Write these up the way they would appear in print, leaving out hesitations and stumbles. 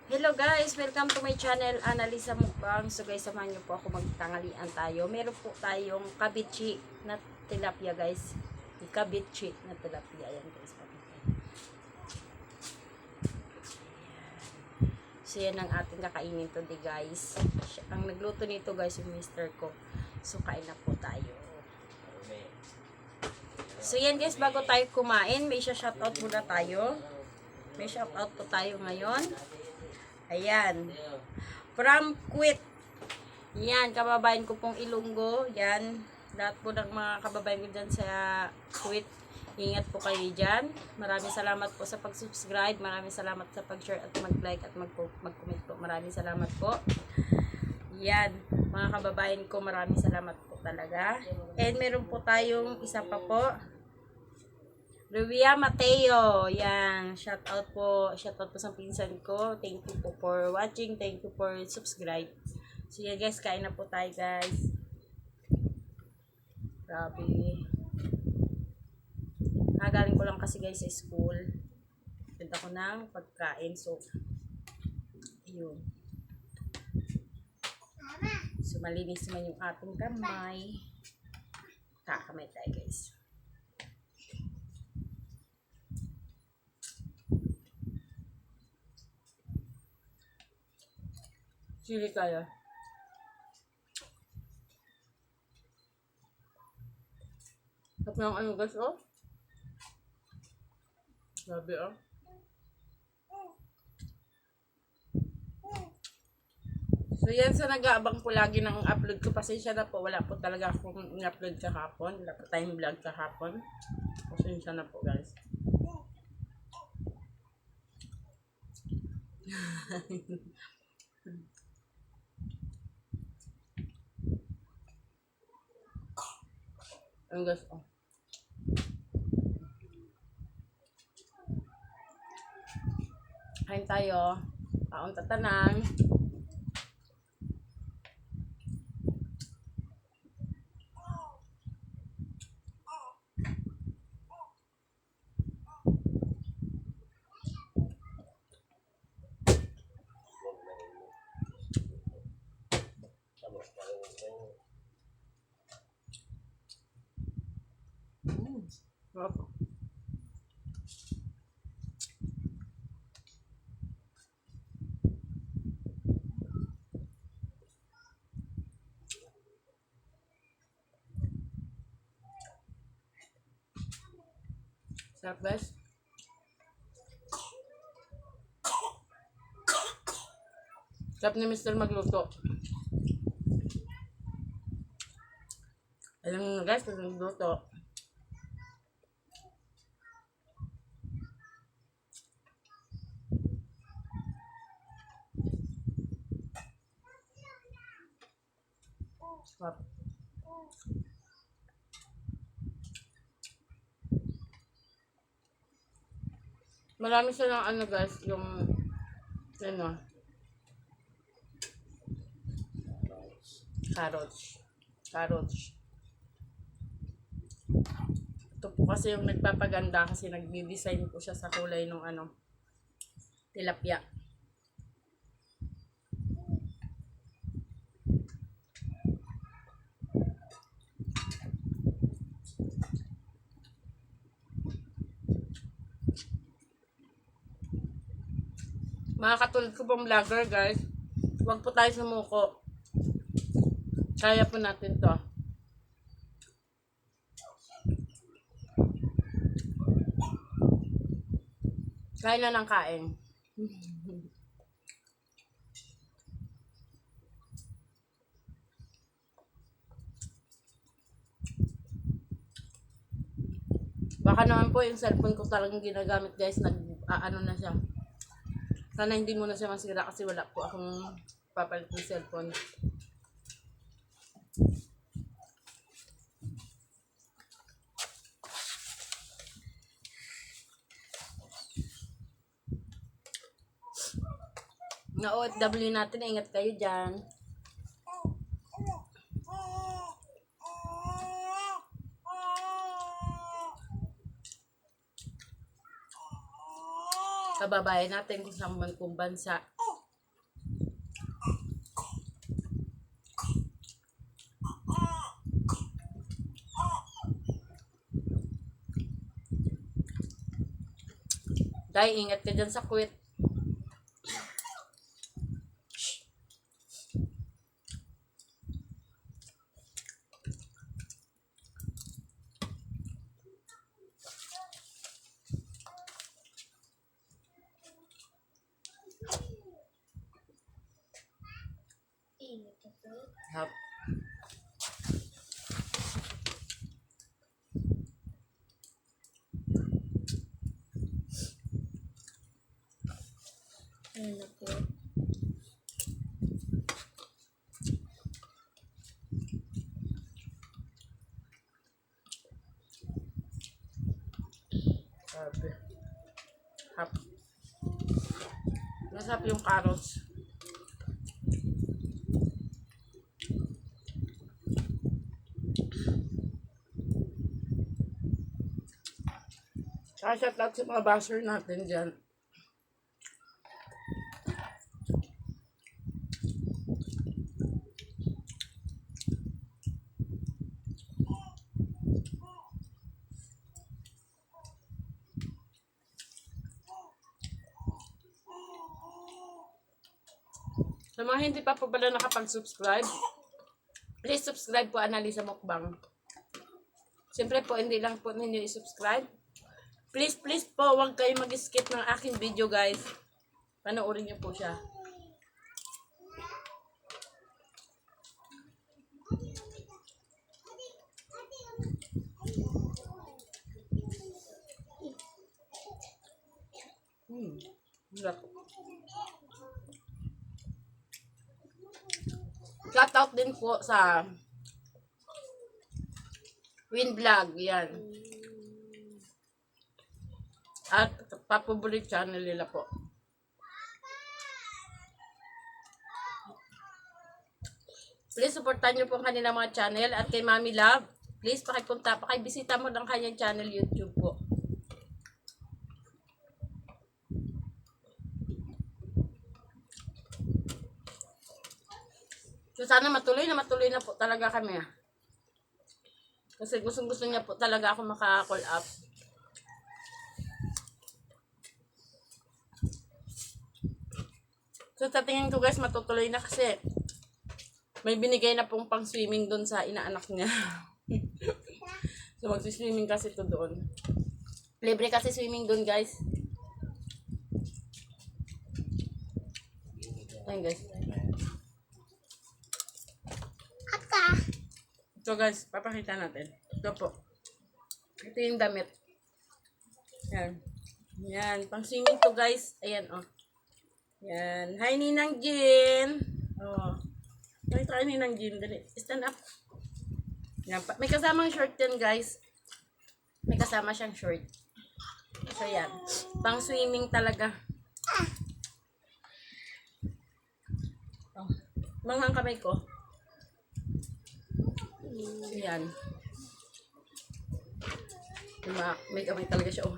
Hello guys, welcome to my channel, Annalisa Mukbang. So guys, samahan niyo po ako magtangalian tayo. Meron po tayong kabichi na tilapia guys. Kabichi na tilapia. Ayan guys. So yan ang ating kakainin today guys. Ang nagluto nito guys yung mister ko. So kain na po tayo. So yan guys, bago tayo kumain, may shoutout muna tayo. May shoutout po tayo ngayon. Ayan. From Kuwait. Yan, kababayan ko pong Ilonggo. Yan. Lahat po ng mga kababayan ko dyan sa Kuwait. Ingat po kayo dyan. Maraming salamat po sa pag-subscribe. Maraming salamat sa pag-share at mag-like at mag-comment po. Maraming salamat po. Yan. Mga kababayan ko, maraming salamat po talaga. And meron po tayong isa pa po. Rubia Mateo, yan, shout out po sa pinsan ko. Thank you po for watching, thank you for subscribe. So yan guys, kain na po tayo guys. Grabe. Galing ko lang kasi guys sa school. Ganda ko ng pagkain, so yun. So malinis naman yung ating kamay. Kakamay tayo guys. Chili kaya. Tapos ng ano guys, oh. Grabe, oh. So yan sa nag-aabang po lagi ng upload ko. Pasensya na po. Wala po talaga akong in-upload kahapon. Wala po tayong vlog kahapon. Pasensya na po guys. Ang guys, oh. Kain tayo. Kaon tatanang. Sarap. Sarap guys. Sarap ni Mr. magluto. Alam mo guys, kung magluto. Sarap. Marami silang ano guys, yung ano, carrots. Ito po kasi yung nagpapaganda kasi nagdi-design po siya sa kulay ng ano, tilapia. Mga katulad ko pong vlogger guys, huwag po tayo sumuko. Kaya po natin to. Kain na ng kain. Baka naman po yung cellphone ko talagang ginagamit guys, ano na siya. Sana hindi mo na siya masira kasi wala po akong papalit ng cellphone. Na OFW natin, ingat kayo dyan. Kababayan natin kung saan man kung bansa. Dahil ingat ka dyan sa quit. Hap. Sabi. Hap. Masarap yung carrots. Saka shout out sa mga basher natin dyan. Sa mga hindi pa po pala nakapag-subscribe, please subscribe po Annalisa Mukbang. Siyempre po, hindi lang po ninyo i-subscribe. Please po, huwag kayo mag-skip ng aking video, guys. Panoorin niyo po siya. Shout out din po sa Win Vlog, yan. At papaborit channel nila po. Please supportan nyo po ang kanilang mga channel. At kay Mami Love, please pakibisita mo ng kanyang channel YouTube po. So sana matuloy na po talaga kami. Kasi gusto niya po talaga ako maka-call up. So sa tingin ko guys, matutuloy na kasi may binigay na pong pang swimming doon sa inaanak niya. So magsi-swimming kasi to doon. Libre kasi swimming doon guys. Ayun guys. So guys, papakita natin. Ito po. Ito yung damit. Yan. Yan. Pang swimming to guys. Ayan oh. Yan. Hi Ninang Jean. Oh. Pakita kayo Ninang Jean. Dali. Stand up. Yan. May kasamang short yan guys. May kasama siyang short. So yan. Pang swimming talaga. Oh. Manghang kamay ko. Yan. May kamay talaga siya. Oh.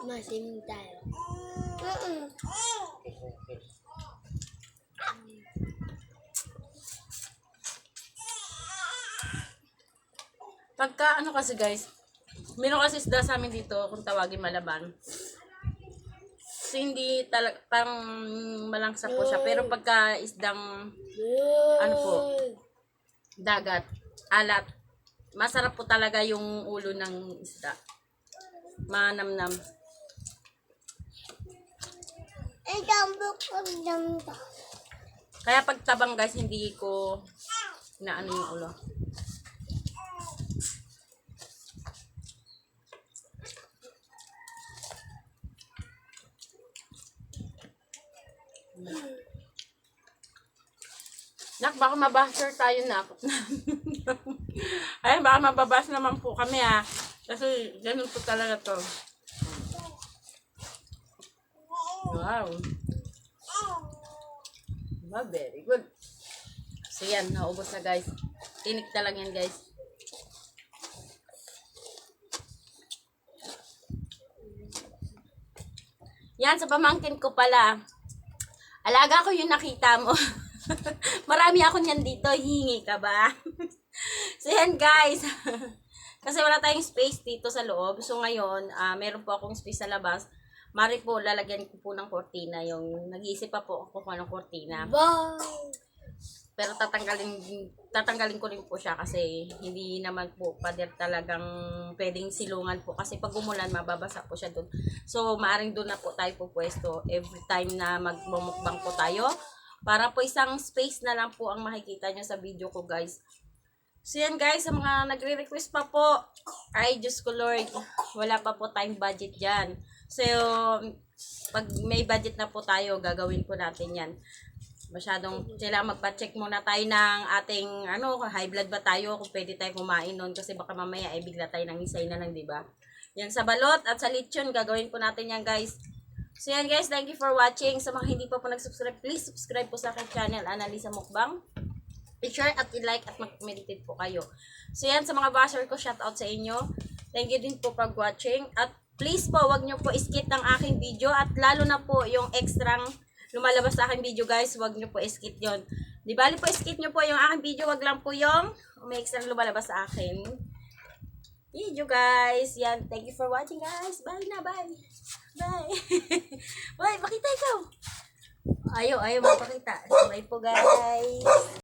Masim tayo. Pagka ano kasi guys, meron kasi isda sa amin dito kung tawagin malaban. So, hindi talaga parang malangsa po siya. Pero pagka isdang ano po, dagat, alat, masarap po talaga yung ulo ng isda. Manamnam. Kaya pag tabang guys, hindi ko inaano yung ulo. Nak, baka mabasher tayo na. Ay, baka mababas naman po kami ha. Kasi ganun po talaga to. Wow. Wow, very good. So yan, naubos na guys. Tinik na lang yan guys. Yan, sa pamangkin ko pala. Alaga ko yung nakita mo. Marami ako niyan dito. Hingi ka ba? So yan guys. Kasi wala tayong space dito sa loob. So ngayon, meron po akong space sa labas. Mari po, lalagyan ko po ng kortina. Yung nag-iisip pa po ako kung anong kortina. Wow! Pero tatanggalin ko rin po siya kasi hindi naman po pader talagang pwedeng silungan po. Kasi pag umulan, mababasa po siya doon. So, maaring doon na po tayo po pwesto every time na magmumukbang po tayo. Para po isang space na lang po ang makikita nyo sa video ko guys. So yan guys, sa mga nagre-request pa po, ay Diyos ko Lord, wala pa po tayong budget dyan. So, pag may budget na po tayo, gagawin po natin yan. Masyadong kailangan magpa-check muna tayo ng ating high blood ba tayo, kung pwede tayo kumain nun kasi baka mamaya ay bigla tayo ng isay na lang, di ba? Yan sa balot at sa lechon, gagawin po natin yan guys. So yan guys, thank you for watching. Sa mga hindi pa po nag-subscribe, please subscribe po sa aking channel, Annalisa Mukbang. I-share at i-like at mag-meditate po kayo. So yan, sa mga basher ko, shout out sa inyo. Thank you din po pag watching. At please po, wag nyo po skip ng aking video at lalo na po yung extrang lumalabas sa aking video guys, wag nyo po skip yon. Di bali po skip nyo po yung aking video, wag lang po yung may extra lumalabas sa akin video guys. Yan, thank you for watching guys. Bye na, bye. Bye. Bye, pakita ikaw. Ayaw mapakita. Bye po guys.